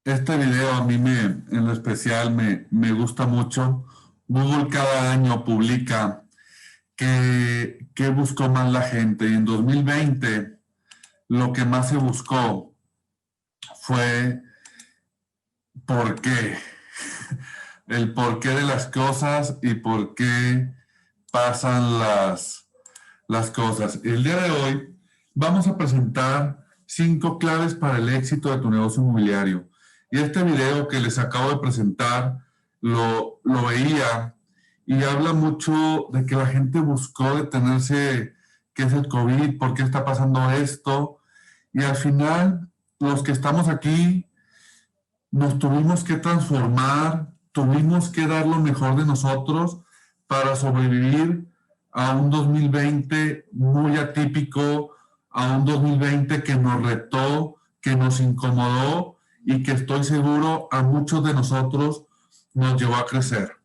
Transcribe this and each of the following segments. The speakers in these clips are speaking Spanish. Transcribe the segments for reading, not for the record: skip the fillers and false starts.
Este video a mí en lo especial me gusta mucho. Google cada año publica qué buscó más la gente y en 2020 lo que más se buscó fue por qué, el porqué de las cosas y por qué pasan las cosas. El día de hoy vamos a presentar 5 claves para el éxito de tu negocio inmobiliario. Y este video que les acabo de presentar lo veía y habla mucho de que la gente buscó detenerse, qué es el COVID, por qué está pasando esto. Y al final, los que estamos aquí nos tuvimos que transformar, tuvimos que dar lo mejor de nosotros para sobrevivir a un 2020 muy atípico, a un 2020 que nos retó, que nos incomodó y que estoy seguro a muchos de nosotros nos llevó a crecer.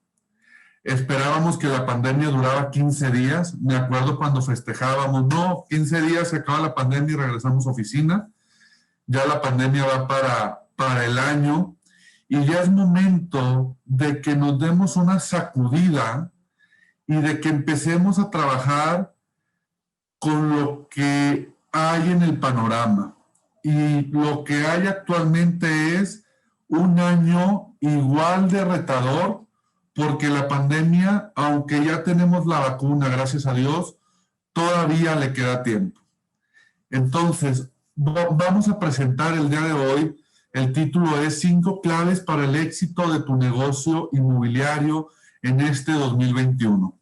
Esperábamos que la pandemia durara 15 días. Me acuerdo cuando festejábamos, no, 15 días se acaba la pandemia y regresamos a oficina. Ya la pandemia va para el año y ya es momento de que nos demos una sacudida y de que empecemos a trabajar con lo que hay en el panorama. Y lo que hay actualmente es un año igual de retador, porque la pandemia, aunque ya tenemos la vacuna, gracias a Dios, todavía le queda tiempo. Entonces, vamos a presentar el día de hoy, el título es 5 claves para el éxito de tu negocio inmobiliario en este 2021.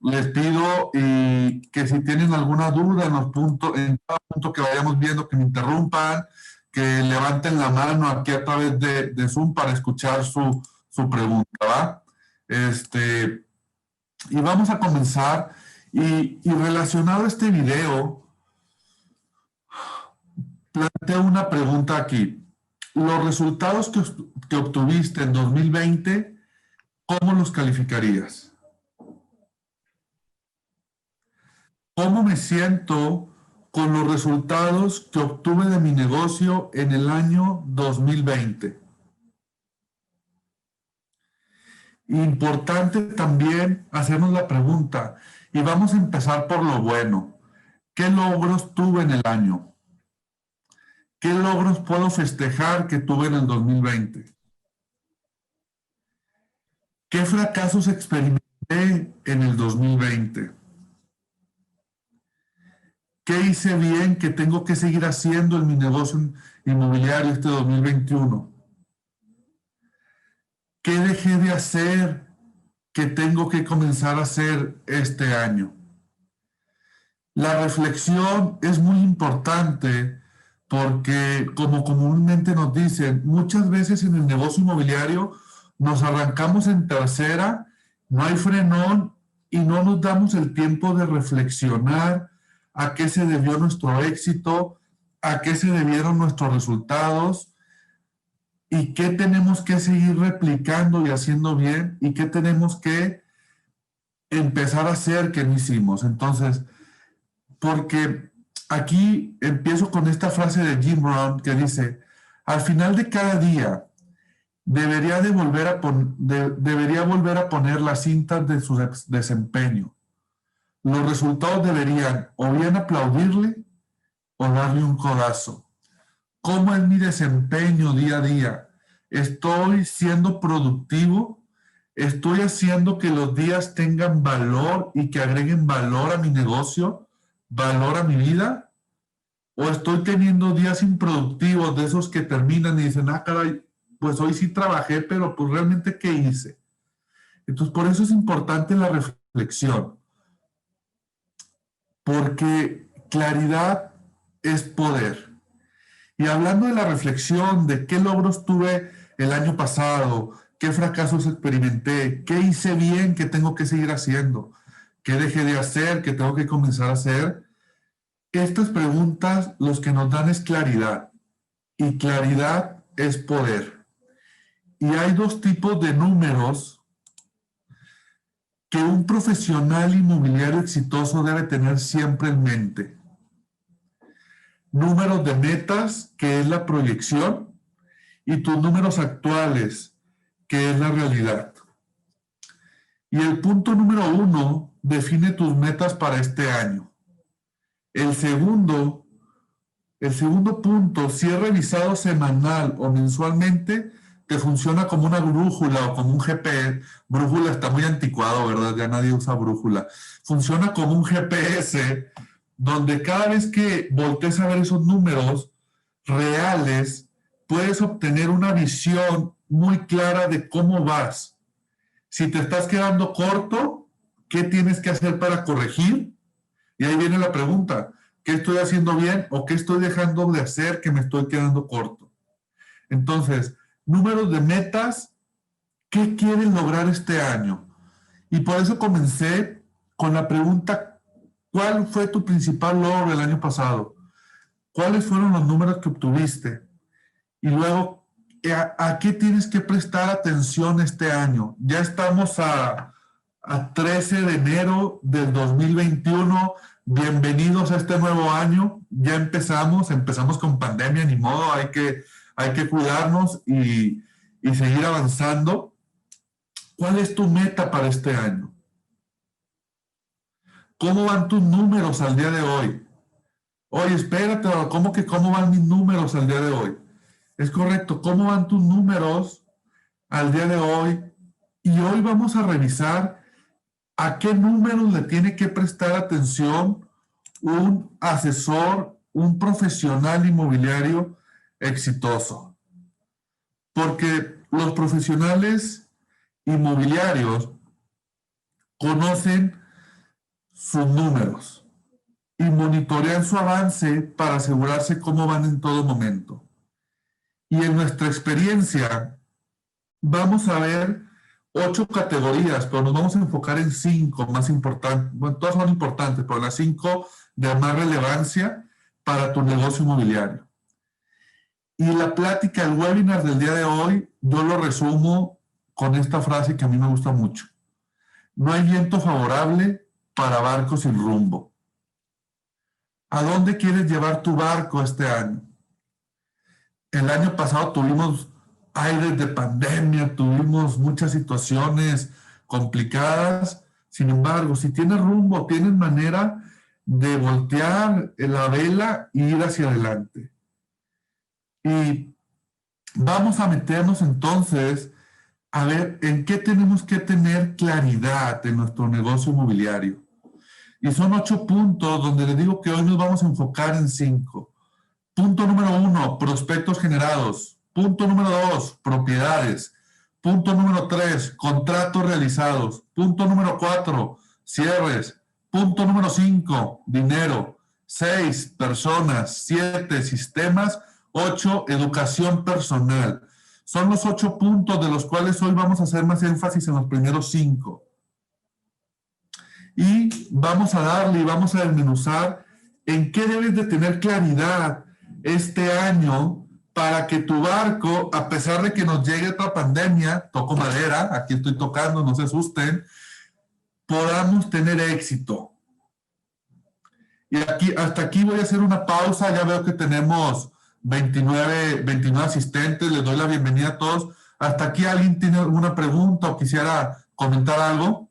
Les pido que si tienen alguna duda en cada punto que vayamos viendo, que me interrumpan, que levanten la mano aquí a través de Zoom para escuchar su pregunta, ¿va? Y vamos a comenzar. Y relacionado a este video, planteo una pregunta aquí. Los resultados que obtuviste en 2020, ¿cómo los calificarías? ¿Cómo me siento con los resultados que obtuve de mi negocio en el año 2020? Importante también hacernos la pregunta, y vamos a empezar por lo bueno. ¿Qué logros tuve en el año? ¿Qué logros puedo festejar que tuve en el 2020? ¿Qué fracasos experimenté en el 2020? ¿Qué hice bien que tengo que seguir haciendo en mi negocio inmobiliario este 2021? ¿Qué dejé de hacer que tengo que comenzar a hacer este año? La reflexión es muy importante porque, como comúnmente nos dicen, muchas veces en el negocio inmobiliario nos arrancamos en tercera, no hay frenón y no nos damos el tiempo de reflexionar a qué se debió nuestro éxito, a qué se debieron nuestros resultados y qué tenemos que seguir replicando y haciendo bien y qué tenemos que empezar a hacer que no hicimos. Entonces, porque aquí empiezo con esta frase de Jim Rohn que dice, al final de cada día debería volver a poner las cintas de su desempeño. Los resultados deberían o bien aplaudirle o darle un codazo. ¿Cómo es mi desempeño día a día? ¿Estoy siendo productivo? ¿Estoy haciendo que los días tengan valor y que agreguen valor a mi negocio, valor a mi vida? ¿O estoy teniendo días improductivos de esos que terminan y dicen, ah, caray, pues hoy sí trabajé, pero pues realmente ¿qué hice? Entonces, por eso es importante la reflexión, porque claridad es poder. Y hablando de la reflexión, de qué logros tuve el año pasado, qué fracasos experimenté, qué hice bien que tengo que seguir haciendo, qué dejé de hacer, que tengo que comenzar a hacer, estas preguntas los que nos dan es claridad. Y claridad es poder. Y hay dos tipos de números que un profesional inmobiliario exitoso debe tener siempre en mente. Números de metas, que es la proyección, y tus números actuales, que es la realidad. Y el punto número 1 define tus metas para este año. El segundo punto, si es revisado semanal o mensualmente, te funciona como una brújula o como un GPS. Brújula está muy anticuado, ¿verdad? Ya nadie usa brújula. Funciona como un GPS donde cada vez que voltees a ver esos números reales, puedes obtener una visión muy clara de cómo vas. Si te estás quedando corto, ¿qué tienes que hacer para corregir? Y ahí viene la pregunta, ¿qué estoy haciendo bien o qué estoy dejando de hacer que me estoy quedando corto? Entonces, números de metas, ¿qué quieres lograr este año? Y por eso comencé con la pregunta, ¿cuál fue tu principal logro el año pasado? ¿Cuáles fueron los números que obtuviste? Y luego, ¿a qué tienes que prestar atención este año? Ya estamos a 13 de enero del 2021. Bienvenidos a este nuevo año. Ya empezamos con pandemia, ni modo, hay que cuidarnos y seguir avanzando. ¿Cuál es tu meta para este año? ¿Cómo van tus números al día de hoy? Oye, espérate, ¿cómo van mis números al día de hoy? Es correcto, ¿cómo van tus números al día de hoy? Y hoy vamos a revisar a qué números le tiene que prestar atención un asesor, un profesional inmobiliario exitoso. Porque los profesionales inmobiliarios conocen sus números y monitorean su avance para asegurarse cómo van en todo momento. Y en nuestra experiencia vamos a ver 8 categorías, pero nos vamos a enfocar en 5 más importantes. Bueno, todas son importantes, pero las 5 de más relevancia para tu negocio inmobiliario. Y la plática, el webinar del día de hoy, yo lo resumo con esta frase que a mí me gusta mucho. No hay viento favorable para barcos sin rumbo. ¿A dónde quieres llevar tu barco este año? El año pasado tuvimos aires de pandemia, tuvimos muchas situaciones complicadas. Sin embargo, si tienes rumbo, tienes manera de voltear la vela e ir hacia adelante. Y vamos a meternos entonces a ver en qué tenemos que tener claridad en nuestro negocio inmobiliario. Y son 8 puntos donde les digo que hoy nos vamos a enfocar en 5. Punto número 1, prospectos generados. Punto número 2, propiedades. Punto número 3, contratos realizados. Punto número 4, cierres. Punto número 5, dinero. 6, personas. 7, sistemas. 8, educación personal. Son los 8 puntos de los cuales hoy vamos a hacer más énfasis en los primeros 5. Y vamos a darle y vamos a desmenuzar en qué debes de tener claridad este año para que tu barco, a pesar de que nos llegue otra pandemia, toco madera, aquí estoy tocando, no se asusten, podamos tener éxito. Y hasta aquí voy a hacer una pausa, ya veo que tenemos 29 asistentes, les doy la bienvenida a todos. ¿Hasta aquí alguien tiene alguna pregunta o quisiera comentar algo?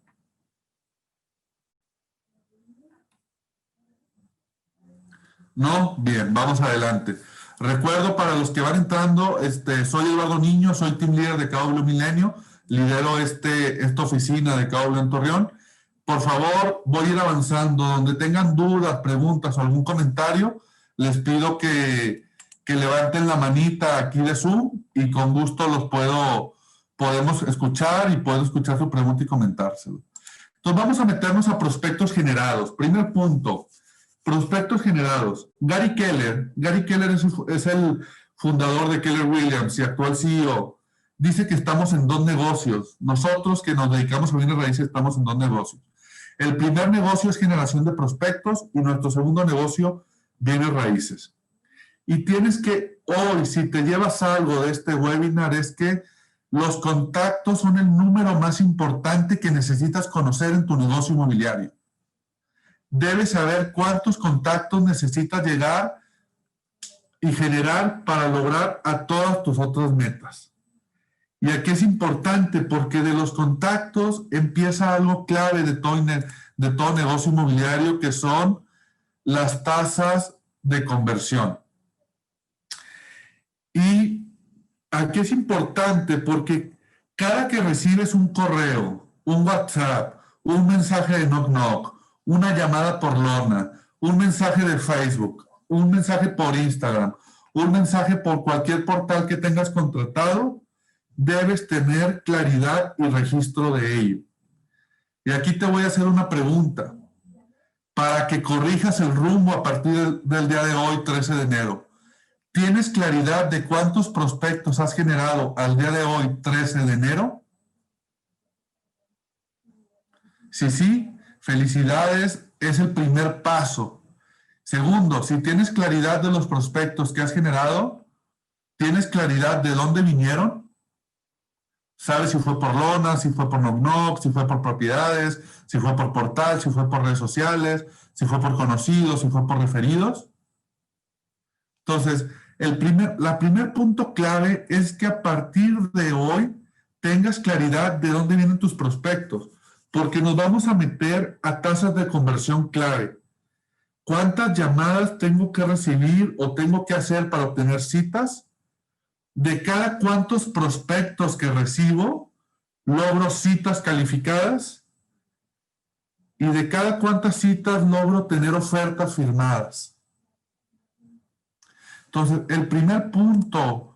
¿No? Bien, vamos adelante. Recuerdo para los que van entrando, soy Eduardo Niño, soy team leader de KW Milenio, lidero esta oficina de KW en Torreón. Por favor, voy a ir avanzando. Donde tengan dudas, preguntas o algún comentario, les pido que levanten la manita aquí de Zoom y con gusto podemos escuchar y puedo escuchar su pregunta y comentárselo. Entonces vamos a meternos a prospectos generados. Primer punto. Prospectos generados. Gary Keller es el fundador de Keller Williams y actual CEO. Dice que estamos en 2 negocios. Nosotros que nos dedicamos a bienes raíces estamos en 2 negocios. El primer negocio es generación de prospectos y nuestro segundo negocio, bienes raíces. Y tienes que, hoy, si te llevas algo de este webinar, es que los contactos son el número más importante que necesitas conocer en tu negocio inmobiliario. Debes saber cuántos contactos necesitas llegar y generar para lograr a todas tus otras metas. Y aquí es importante porque de los contactos empieza algo clave de todo negocio inmobiliario, que son las tasas de conversión. Y aquí es importante porque cada que recibes un correo, un WhatsApp, un mensaje de knock knock, una llamada por lona, un mensaje de Facebook, un mensaje por Instagram, un mensaje por cualquier portal que tengas contratado, debes tener claridad y registro de ello. Y aquí te voy a hacer una pregunta para que corrijas el rumbo a partir del día de hoy, 13 de enero. ¿Tienes claridad de cuántos prospectos has generado al día de hoy, 13 de enero? Si sí, felicidades, es el primer paso. Segundo, si tienes claridad de los prospectos que has generado, ¿tienes claridad de dónde vinieron? ¿Sabes si fue por lona, si fue por knock knock, si fue por propiedades, si fue por portal, si fue por redes sociales, si fue por conocidos, si fue por referidos? Entonces, la primer punto clave es que a partir de hoy tengas claridad de dónde vienen tus prospectos, porque nos vamos a meter a tasas de conversión clave. ¿Cuántas llamadas tengo que recibir o tengo que hacer para obtener citas? De cada cuántos prospectos que recibo, logro citas calificadas, y de cada cuántas citas logro tener ofertas firmadas. Entonces, el primer punto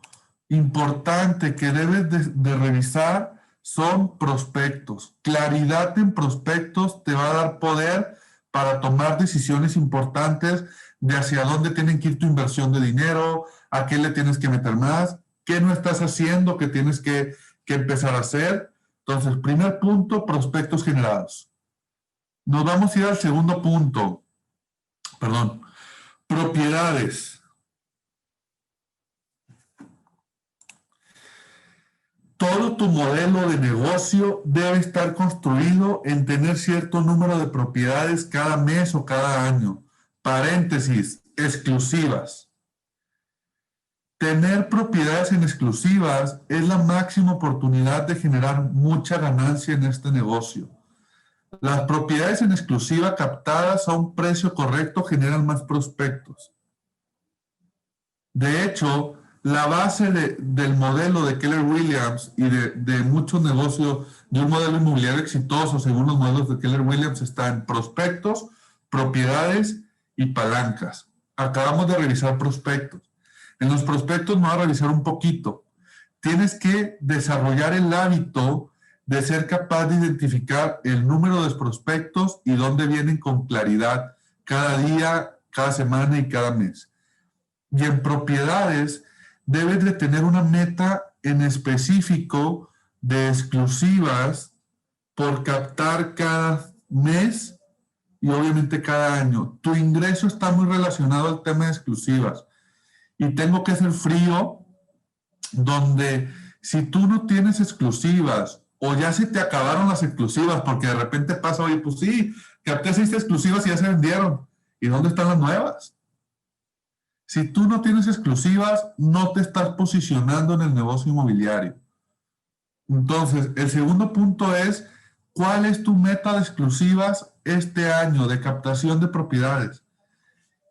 importante que debes de revisar son prospectos. Claridad en prospectos te va a dar poder para tomar decisiones importantes de hacia dónde tienen que ir tu inversión de dinero, a qué le tienes que meter más, qué no estás haciendo, qué tienes que empezar a hacer. Entonces, primer punto, prospectos generados. Nos vamos a ir al segundo punto. Perdón. Propiedades. Todo tu modelo de negocio debe estar construido en tener cierto número de propiedades cada mes o cada año. Paréntesis, exclusivas. Tener propiedades en exclusivas es la máxima oportunidad de generar mucha ganancia en este negocio. Las propiedades en exclusiva captadas a un precio correcto generan más prospectos. De hecho, la base del modelo de Keller Williams y de muchos negocios, de un modelo inmobiliario exitoso según los modelos de Keller Williams, está en prospectos, propiedades y palancas. Acabamos de revisar prospectos. En los prospectos me voy a revisar un poquito. Tienes que desarrollar el hábito de ser capaz de identificar el número de prospectos y dónde vienen con claridad cada día, cada semana y cada mes. Y en propiedades debes de tener una meta en específico de exclusivas por captar cada mes y obviamente cada año. Tu ingreso está muy relacionado al tema de exclusivas. Y tengo que ser frío, donde si tú no tienes exclusivas o ya se te acabaron las exclusivas, porque de repente pasa, oye, pues sí, capté 6 exclusivas y ya se vendieron. ¿Y dónde están las nuevas? Si tú no tienes exclusivas, no te estás posicionando en el negocio inmobiliario. Entonces, el segundo punto es, ¿cuál es tu meta de exclusivas este año de captación de propiedades?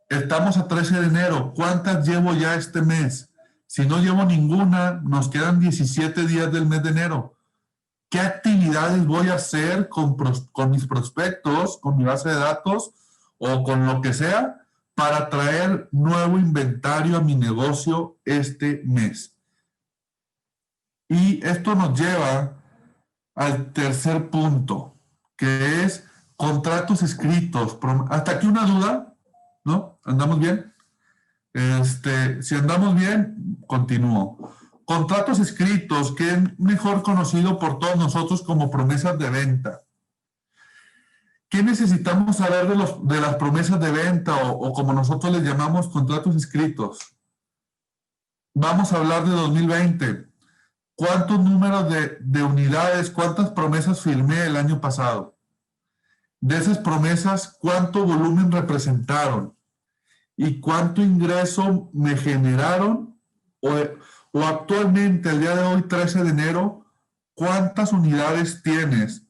Estamos a 13 de enero. ¿Cuántas llevo ya este mes? Si no llevo ninguna, nos quedan 17 días del mes de enero. ¿Qué actividades voy a hacer con mis prospectos, con mi base de datos o con lo que sea para traer nuevo inventario a mi negocio este mes? Y esto nos lleva al tercer punto, que es contratos escritos. ¿Hasta aquí una duda? ¿No? ¿Andamos bien? Si andamos bien, continúo. Contratos escritos, que es mejor conocido por todos nosotros como promesas de venta. ¿Qué necesitamos saber de las promesas de venta o como nosotros les llamamos contratos escritos? Vamos a hablar de 2020. ¿Cuántos números de unidades, cuántas promesas firmé el año pasado? De esas promesas, ¿cuánto volumen representaron? y cuánto ingreso me generaron, o, o actualmente, el día de hoy, 13 de enero, cuántas unidades tienes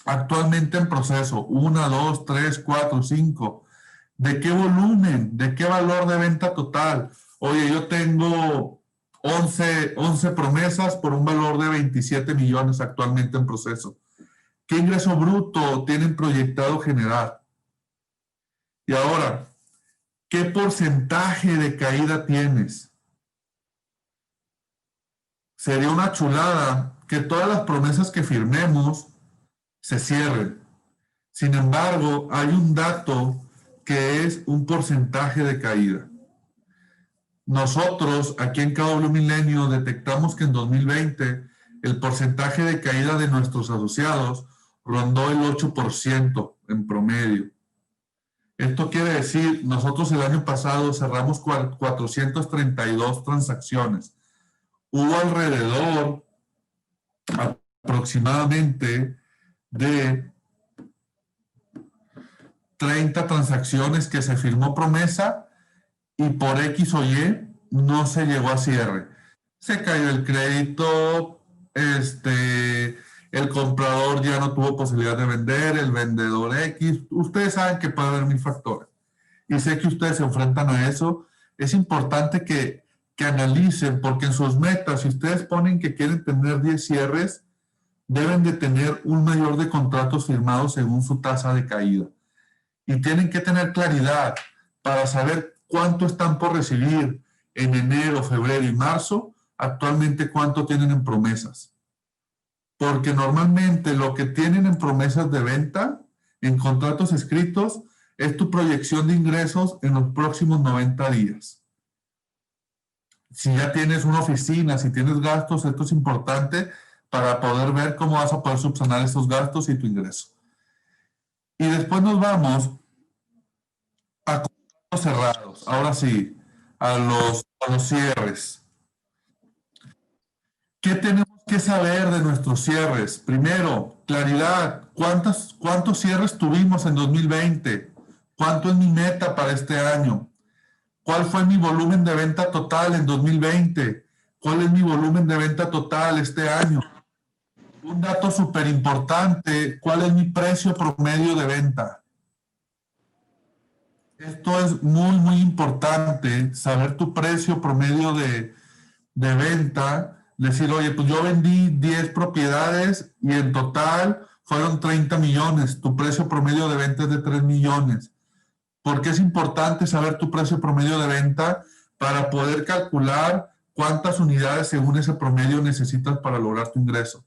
actualmente en proceso, 1, 2, 3, 4, 5, de qué volumen, de qué valor de venta total. Oye, yo tengo 11 promesas por un valor de 27 millones actualmente en proceso. ¿Qué ingreso bruto tienen proyectado generar? Y ahora, ¿qué porcentaje de caída tienes? Sería una chulada que todas las promesas que firmemos se cierren. Sin embargo, hay un dato que es un porcentaje de caída. Nosotros, aquí en KW Milenio, detectamos que en 2020 el porcentaje de caída de nuestros asociados rondó el 8% en promedio. Esto quiere decir, nosotros el año pasado cerramos 432 transacciones. Hubo alrededor aproximadamente de 30 transacciones que se firmó promesa y por X o Y no se llegó a cierre. Se cayó el crédito, el comprador ya no tuvo posibilidad de vender, el vendedor X. Ustedes saben que puede haber mil factores. Y sé que ustedes se enfrentan a eso. Es importante que analicen, porque en sus metas, si ustedes ponen que quieren tener 10 cierres, deben de tener un mayor de contratos firmados según su tasa de caída. Y tienen que tener claridad para saber cuánto están por recibir en enero, febrero y marzo, actualmente cuánto tienen en promesas. Porque normalmente lo que tienen en promesas de venta, en contratos escritos, es tu proyección de ingresos en los próximos 90 días. Si ya tienes una oficina, si tienes gastos, esto es importante para poder ver cómo vas a poder subsanar esos gastos y tu ingreso. Y después nos vamos a contratos cerrados. Ahora sí, a los cierres. ¿Qué tenemos que saber de nuestros cierres? Primero, claridad. ¿Cuántos cierres tuvimos en 2020? ¿Cuánto es mi meta para este año? ¿Cuál fue mi volumen de venta total en 2020? ¿Cuál es mi volumen de venta total este año? Un dato súper importante, ¿cuál es mi precio promedio de venta? Esto es muy, muy importante, saber tu precio promedio de venta. Decir, oye, pues yo vendí 10 propiedades y en total fueron 30 millones. Tu precio promedio de venta es de 3 millones. ¿Por qué es importante saber tu precio promedio de venta? Para poder calcular cuántas unidades según ese promedio necesitas para lograr tu ingreso.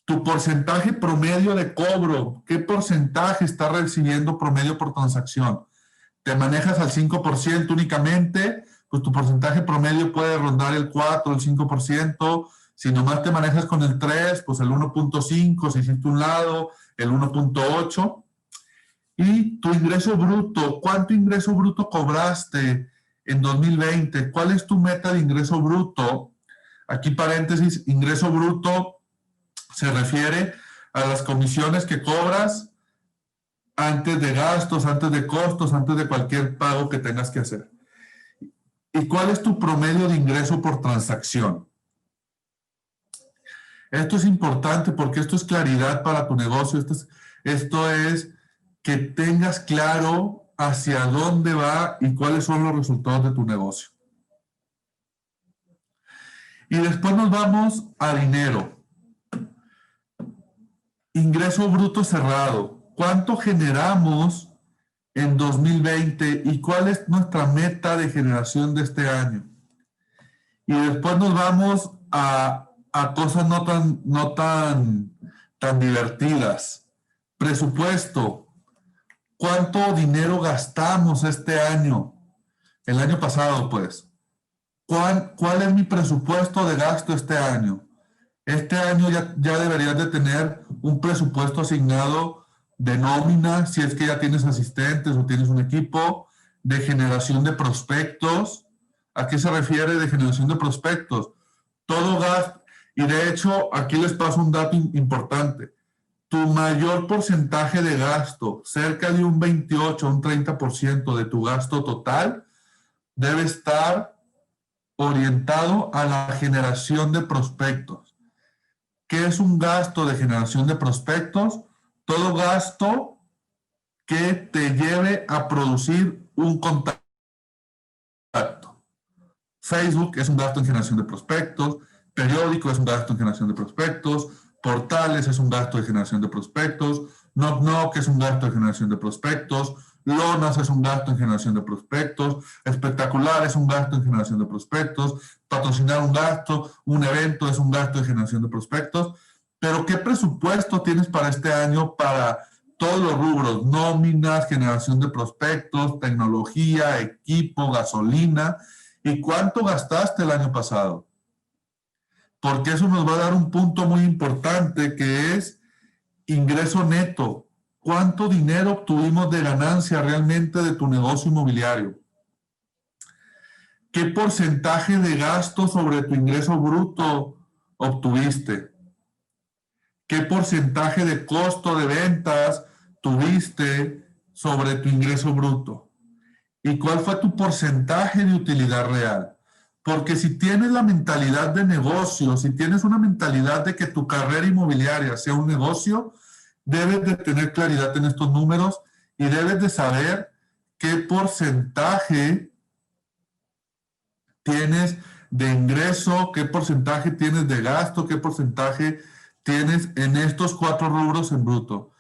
Tu porcentaje promedio de cobro, ¿qué porcentaje estás recibiendo promedio por transacción? ¿Te manejas al 5% únicamente? Pues tu porcentaje promedio puede rondar el 4, el 5%. Si nomás te manejas con el 3, pues el 1.5, si hiciste un lado, el 1.8. Y tu ingreso bruto, ¿cuánto ingreso bruto cobraste en 2020? ¿Cuál es tu meta de ingreso bruto? Aquí paréntesis, ingreso bruto se refiere a las comisiones que cobras antes de gastos, antes de costos, antes de cualquier pago que tengas que hacer. ¿Y cuál es tu promedio de ingreso por transacción? Esto es importante porque esto es claridad para tu negocio. Esto es que tengas claro hacia dónde va y cuáles son los resultados de tu negocio. Y después nos vamos a dinero. Ingreso bruto cerrado. ¿Cuánto generamos en 2020 y cuál es nuestra meta de generación de este año? Y después nos vamos a cosas no tan divertidas. Presupuesto. ¿Cuánto dinero gastamos este año? El año pasado, pues. ¿Cuál es mi presupuesto de gasto este año? Este año ya deberías de tener un presupuesto asignado de nómina, si es que ya tienes asistentes o tienes un equipo, de generación de prospectos. ¿A qué se refiere de generación de prospectos? Todo gasto. Y de hecho, aquí les paso un dato importante. tu mayor porcentaje de gasto, cerca de un 28 o un 30% de tu gasto total, debe estar orientado a la generación de prospectos. ¿Qué es un gasto de generación de prospectos? Todo gasto que te lleve a producir un contacto. Facebook es un gasto en generación de prospectos, periódico es un gasto en generación de prospectos, portales es un gasto de generación de prospectos, Knock Knock es un gasto de generación de prospectos, Lonas es un gasto en generación de prospectos, Espectacular es un gasto en generación de prospectos, patrocinar un gasto, un evento es un gasto de generación de prospectos. Pero ¿qué presupuesto tienes para este año para todos los rubros? Nóminas, generación de prospectos, tecnología, equipo, gasolina. ¿Y cuánto gastaste el año pasado? Porque eso nos va a dar un punto muy importante que es ingreso neto. ¿Cuánto dinero obtuvimos de ganancia realmente de tu negocio inmobiliario? ¿Qué porcentaje de gasto sobre tu ingreso bruto obtuviste? ¿Qué porcentaje de costo de ventas tuviste sobre tu ingreso bruto? ¿Y cuál fue tu porcentaje de utilidad real? Porque si tienes la mentalidad de negocio, si tienes una mentalidad de que tu carrera inmobiliaria sea un negocio, debes de tener claridad en estos números y debes de saber qué porcentaje tienes de ingreso, qué porcentaje tienes de gasto, qué porcentaje tienes en estos 4 rubros en bruto.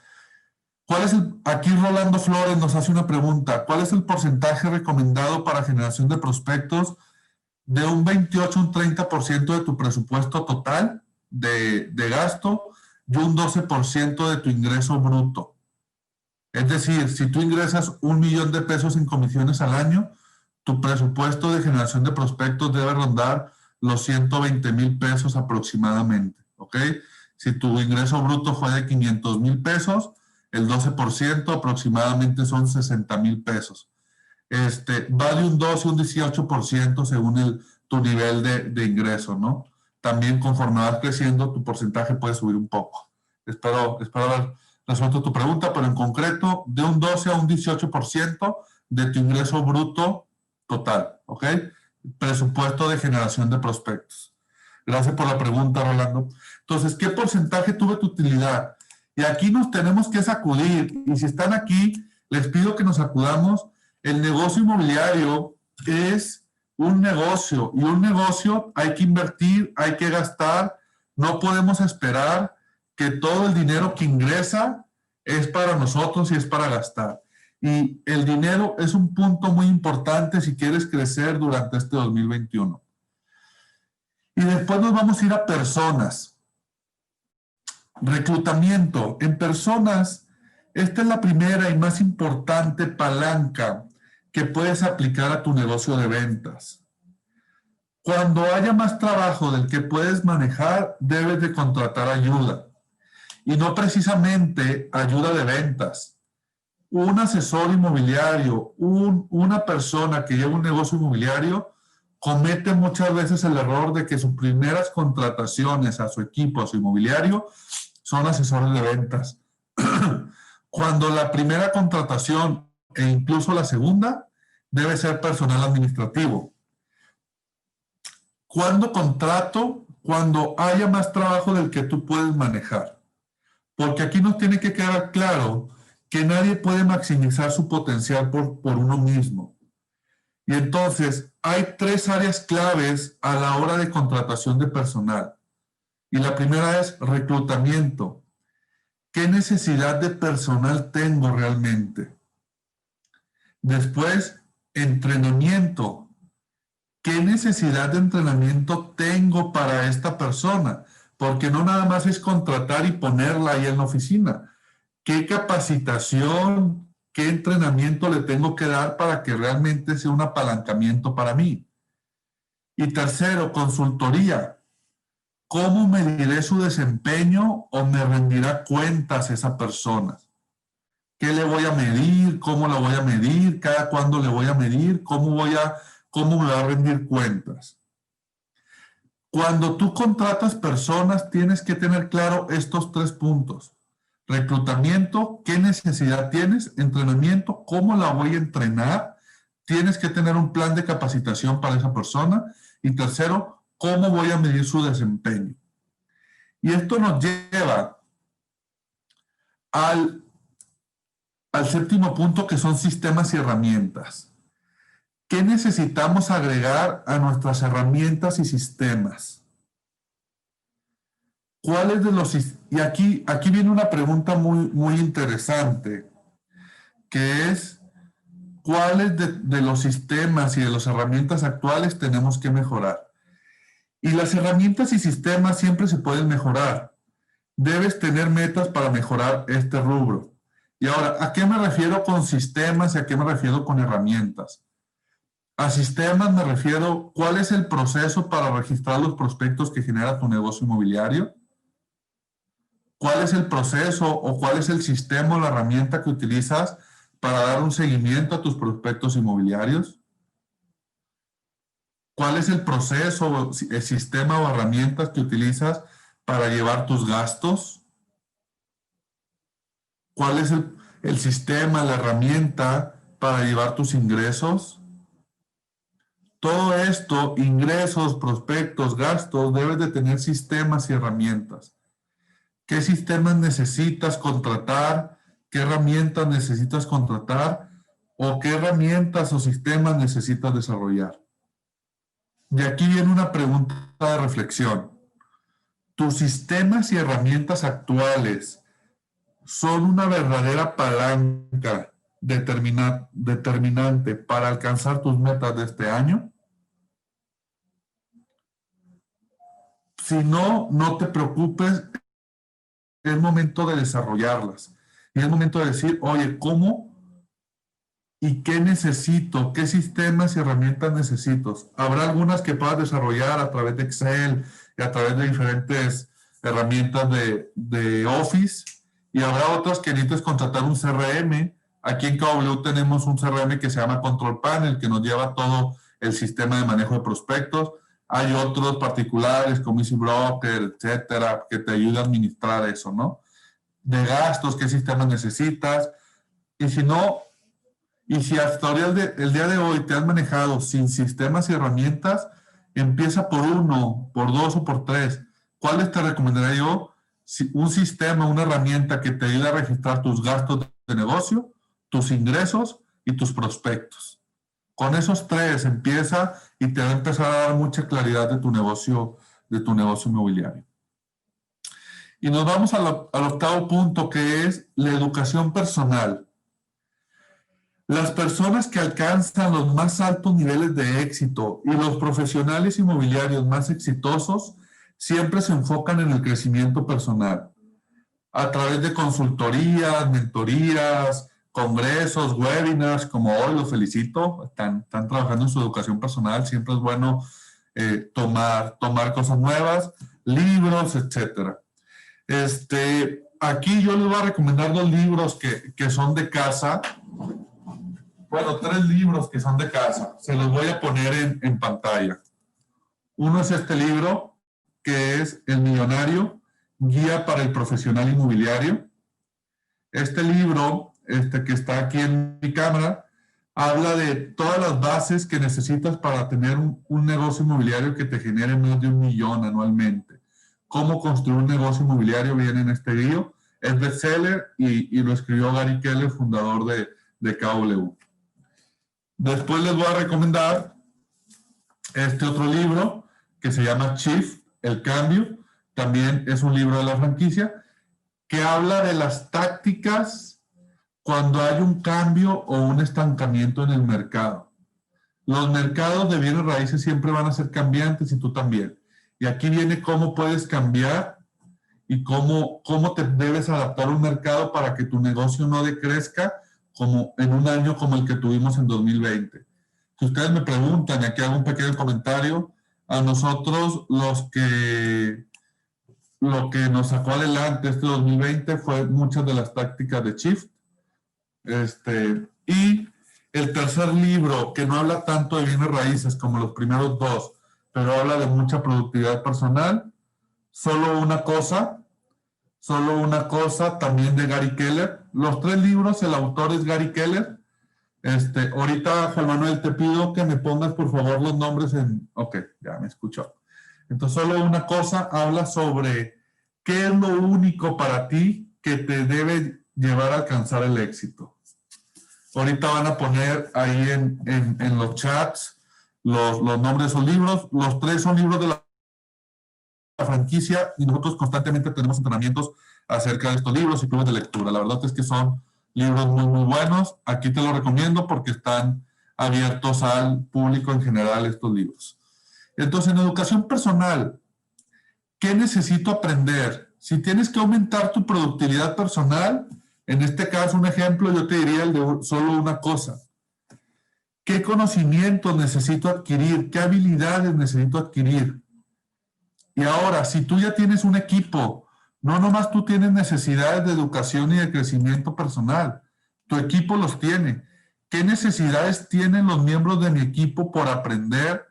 Aquí Rolando Flores nos hace una pregunta. ¿Cuál es el porcentaje recomendado para generación de prospectos de un 28 a un 30% de tu presupuesto total de gasto y un 12% de tu ingreso bruto? Es decir, si tú ingresas $1,000,000 en comisiones al año, tu presupuesto de generación de prospectos debe rondar los $120,000 aproximadamente, ¿ok? Si tu ingreso bruto fue de $500,000, el 12% aproximadamente son $60,000. Va de un 12 a un 18% según tu nivel de ingreso, ¿no? También conforme vas creciendo, tu porcentaje puede subir un poco. Espero haber resuelto tu pregunta, pero en concreto, de un 12 a un 18% de tu ingreso bruto total, ¿ok? Presupuesto de generación de prospectos. Gracias por la pregunta, Rolando. Entonces, ¿qué porcentaje tuve tu utilidad? Y aquí nos tenemos que sacudir. Y si están aquí, les pido que nos sacudamos. El negocio inmobiliario es un negocio. Y un negocio hay que invertir, hay que gastar. No podemos esperar que todo el dinero que ingresa es para nosotros y es para gastar. Y el dinero es un punto muy importante si quieres crecer durante este 2021. Y después nos vamos a ir a personas. Reclutamiento. En personas, esta es la primera y más importante palanca que puedes aplicar a tu negocio de ventas. Cuando haya más trabajo del que puedes manejar, debes de contratar ayuda. Y no precisamente ayuda de ventas. Un asesor inmobiliario, una persona que lleva un negocio inmobiliario, comete muchas veces el error de que sus primeras contrataciones a su equipo, a su inmobiliario, son asesores de ventas. Cuando la primera contratación e incluso la segunda debe ser personal administrativo. ¿Cuándo contrato? Cuando haya más trabajo del que tú puedes manejar. Porque aquí nos tiene que quedar claro que nadie puede maximizar su potencial por uno mismo. Y entonces hay 3 áreas claves a la hora de contratación de personal. Y la primera es reclutamiento. ¿Qué necesidad de personal tengo realmente? Después, entrenamiento. ¿Qué necesidad de entrenamiento tengo para esta persona? Porque no nada más es contratar y ponerla ahí en la oficina. ¿Qué capacitación, qué entrenamiento le tengo que dar para que realmente sea un apalancamiento para mí? Y tercero, consultoría. ¿Cómo mediré su desempeño o me rendirá cuentas esa persona? ¿Qué le voy a medir? ¿Cómo la voy a medir? ¿Cada cuándo le voy a medir? ¿Cómo me va a rendir cuentas? Cuando tú contratas personas, tienes que tener claro estos 3 puntos. Reclutamiento, ¿qué necesidad tienes? Entrenamiento, ¿cómo la voy a entrenar? Tienes que tener un plan de capacitación para esa persona. Y tercero, ¿cómo voy a medir su desempeño? Y esto nos lleva al séptimo punto, que son sistemas y herramientas. ¿Qué necesitamos agregar a nuestras herramientas y sistemas? ¿Cuáles de los... Y aquí viene una pregunta muy interesante, que es, ¿cuáles de los sistemas y de las herramientas actuales tenemos que mejorar? Y las herramientas y sistemas siempre se pueden mejorar. Debes tener metas para mejorar este rubro. Y ahora, ¿a qué me refiero con sistemas y a qué me refiero con herramientas? A sistemas me refiero, ¿cuál es el proceso para registrar los prospectos que genera tu negocio inmobiliario? ¿Cuál es el proceso o cuál es el sistema o la herramienta que utilizas para dar un seguimiento a tus prospectos inmobiliarios? ¿Cuál es el proceso, el sistema o herramientas que utilizas para llevar tus gastos? ¿Cuál es el sistema, la herramienta para llevar tus ingresos? Todo esto, ingresos, prospectos, gastos, debes de tener sistemas y herramientas. ¿Qué sistemas necesitas contratar? ¿Qué herramientas necesitas contratar? ¿O qué herramientas o sistemas necesitas desarrollar? Y aquí viene una pregunta de reflexión. ¿Tus sistemas y herramientas actuales son una verdadera palanca determinante para alcanzar tus metas de este año? Si no, no te preocupes, es momento de desarrollarlas. Y es momento de decir, oye, ¿cómo y qué necesito? ¿Qué sistemas y herramientas necesito? Habrá algunas que puedas desarrollar a través de Excel y a través de diferentes herramientas de Office, y habrá otras que necesites contratar un CRM. Aquí en KW tenemos un CRM que se llama Control Panel, que nos lleva todo el sistema de manejo de prospectos. Hay otros particulares como EasyBroker, etcétera, que te ayudan a administrar eso, ¿no? De gastos, qué sistemas necesitas. Y si no, y si hasta el día de hoy te has manejado sin sistemas y herramientas, empieza por uno, por dos o por tres. ¿Cuáles te recomendaría yo? Un sistema, una herramienta que te ayude a registrar tus gastos de negocio, tus ingresos y tus prospectos. Con esos tres empieza y te va a empezar a dar mucha claridad de tu negocio inmobiliario. Y nos vamos al octavo punto, que es la educación personal. Las personas que alcanzan los más altos niveles de éxito y los profesionales inmobiliarios más exitosos siempre se enfocan en el crecimiento personal a través de consultorías, mentorías, congresos, webinars, como hoy. Los felicito, están trabajando en su educación personal. Siempre es bueno tomar cosas nuevas, libros, etcétera. Aquí yo les voy a recomendar dos libros que son de casa. Bueno, tres libros que son de casa. Se los voy a poner en pantalla. Uno es este libro, que es El Millonario, Guía para el Profesional Inmobiliario. Este libro, que está aquí en mi cámara, habla de todas las bases que necesitas para tener un negocio inmobiliario que te genere más de 1 millón anualmente. Cómo construir un negocio inmobiliario viene en este libro. Es bestseller y lo escribió Gary Keller, fundador de KW. Después les voy a recomendar este otro libro que se llama Shift, El Cambio. También es un libro de la franquicia que habla de las tácticas cuando hay un cambio o un estancamiento en el mercado. Los mercados de bienes raíces siempre van a ser cambiantes y tú también. Y aquí viene cómo puedes cambiar y cómo te debes adaptar a un mercado para que tu negocio no decrezca como en un año como el que tuvimos en 2020. Si ustedes me preguntan, y aquí hago un pequeño comentario, a nosotros lo que nos sacó adelante este 2020 fue muchas de las tácticas de Shift. Y el tercer libro, que no habla tanto de bienes raíces como los primeros dos, pero habla de mucha productividad personal, Solo una cosa, Solo una cosa, también de Gary Keller. Los 3 libros, el autor es Gary Keller. Ahorita, Juan Manuel, te pido que me pongas, por favor, los nombres en... Ok, ya me escuchó. Entonces, solo una cosa, habla sobre qué es lo único para ti que te debe llevar a alcanzar el éxito. Ahorita van a poner ahí en los chats los nombres de esos libros. Los 3 son libros de la franquicia y nosotros constantemente tenemos entrenamientos acerca de estos libros y clubes de lectura. La verdad es que son libros muy, muy buenos. Aquí te los recomiendo porque están abiertos al público en general estos libros. Entonces, en educación personal, ¿qué necesito aprender? Si tienes que aumentar tu productividad personal, en este caso, un ejemplo, yo te diría el de solo una cosa. ¿Qué conocimientos necesito adquirir? ¿Qué habilidades necesito adquirir? Y ahora, si tú ya tienes un equipo, no nomás tú tienes necesidades de educación y de crecimiento personal, tu equipo los tiene. ¿Qué necesidades tienen los miembros de mi equipo por aprender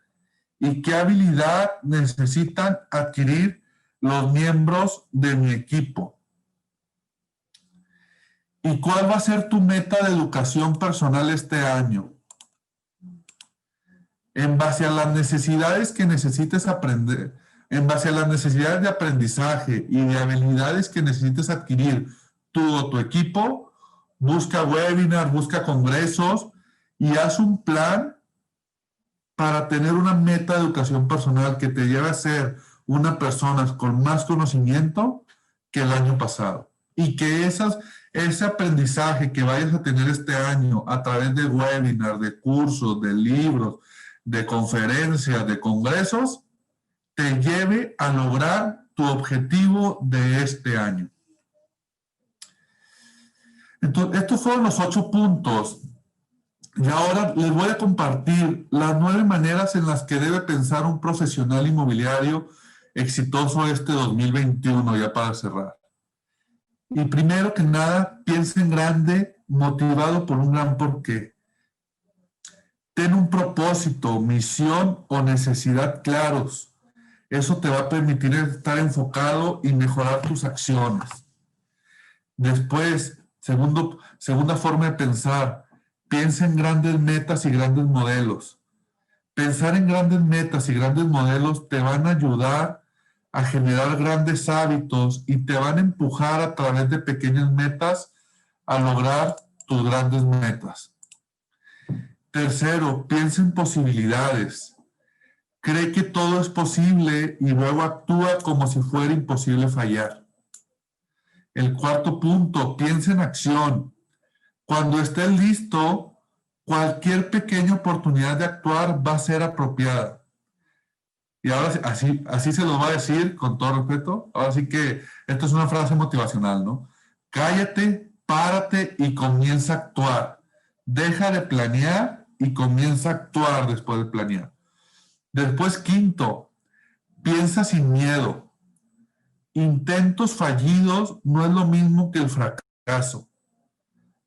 y qué habilidad necesitan adquirir los miembros de mi equipo? ¿Y cuál va a ser tu meta de educación personal este año? En base a las necesidades que necesites aprender, en base a las necesidades de aprendizaje y de habilidades que necesites adquirir tú o tu equipo, busca webinars, busca congresos y haz un plan para tener una meta de educación personal que te lleve a ser una persona con más conocimiento que el año pasado. Y que ese aprendizaje que vayas a tener este año a través de webinars, de cursos, de libros, de conferencias, de congresos, te lleve a lograr tu objetivo de este año. Entonces, estos fueron los 8 puntos. Y ahora les voy a compartir las 9 maneras en las que debe pensar un profesional inmobiliario exitoso este 2021, ya para cerrar. Y primero que nada, piensa en grande, motivado por un gran porqué. Ten un propósito, misión o necesidad claros. Eso te va a permitir estar enfocado y mejorar tus acciones. Después, segunda forma de pensar, piensa en grandes metas y grandes modelos. Pensar en grandes metas y grandes modelos te van a ayudar a generar grandes hábitos y te van a empujar a través de pequeñas metas a lograr tus grandes metas. Tercero, piensa en posibilidades. Cree que todo es posible y luego actúa como si fuera imposible fallar. El cuarto punto, piensa en acción. Cuando estés listo, cualquier pequeña oportunidad de actuar va a ser apropiada. Y ahora así se lo va a decir con todo respeto. Ahora sí que esto es una frase motivacional, ¿no? Cállate, párate y comienza a actuar. Deja de planear y comienza a actuar después de planear. Después, quinto, piensa sin miedo. Intentos fallidos no es lo mismo que el fracaso.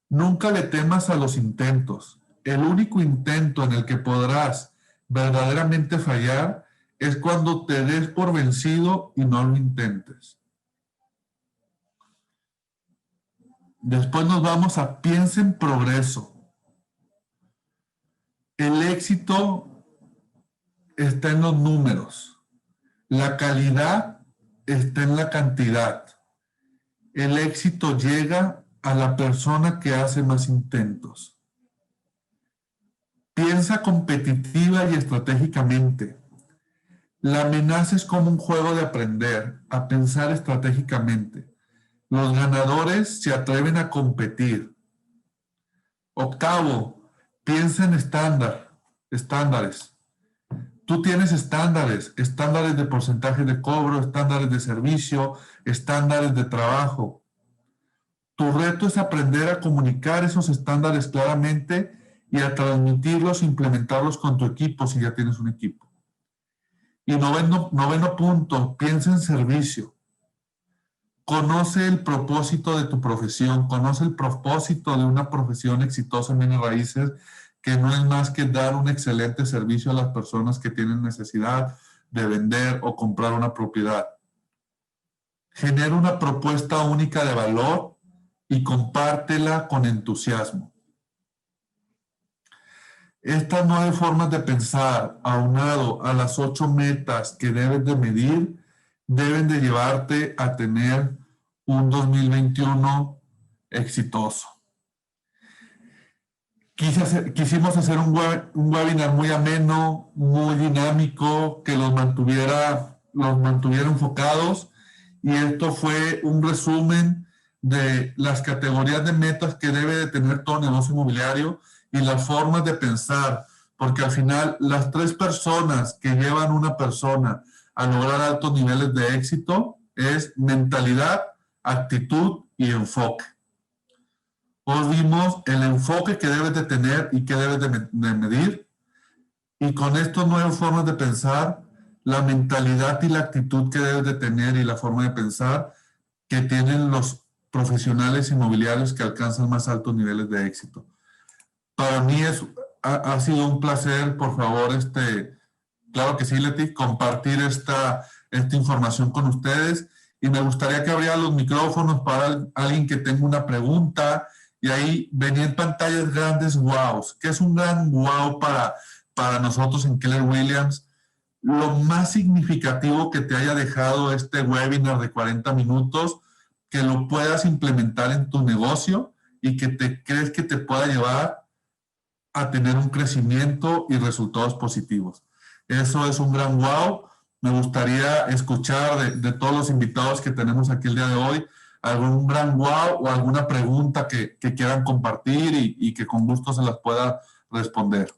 Nunca le temas a los intentos. El único intento en el que podrás verdaderamente fallar es cuando te des por vencido y no lo intentes. Después nos vamos a piensa en progreso. El éxito está en los números. La calidad está en la cantidad. El éxito llega a la persona que hace más intentos. Piensa competitiva y estratégicamente. La amenaza es como un juego de aprender a pensar estratégicamente. Los ganadores se atreven a competir. Octavo, piensa en estándares. Tú tienes estándares de porcentaje de cobro, estándares de servicio, estándares de trabajo. Tu reto es aprender a comunicar esos estándares claramente y a transmitirlos e implementarlos con tu equipo si ya tienes un equipo. Y noveno punto, piensa en servicio. Conoce el propósito de tu profesión, conoce el propósito de una profesión exitosa en bienes raíces, que no es más que dar un excelente servicio a las personas que tienen necesidad de vender o comprar una propiedad. Genera una propuesta única de valor y compártela con entusiasmo. Estas 9 formas de pensar, aunado a las 8 metas que debes de medir, deben de llevarte a tener un 2021 exitoso. Quisimos hacer un webinar muy ameno, muy dinámico, que los mantuviera enfocados, y esto fue un resumen de las categorías de metas que debe de tener todo negocio inmobiliario y las formas de pensar, porque al final las 3 personas que llevan una persona a lograr altos niveles de éxito es mentalidad, actitud y enfoque. Hoy vimos el enfoque que debes de tener y que debes de medir, y con estas 9 formas de pensar, la mentalidad y la actitud que debes de tener y la forma de pensar que tienen los profesionales inmobiliarios que alcanzan más altos niveles de éxito. Para mí ha sido un placer. Por favor, claro que sí, Leti, compartir esta información con ustedes, y me gustaría que abriera los micrófonos para alguien que tenga una pregunta. Y ahí venía en pantallas grandes wows. ¿Qué es un gran wow para nosotros en Keller Williams? Lo más significativo que te haya dejado este webinar de 40 minutos, que lo puedas implementar en tu negocio y que crees que te pueda llevar a tener un crecimiento y resultados positivos. Eso es un gran wow. Me gustaría escuchar de todos los invitados que tenemos aquí el día de hoy algún gran wow o alguna pregunta que quieran compartir y que con gusto se las pueda responder.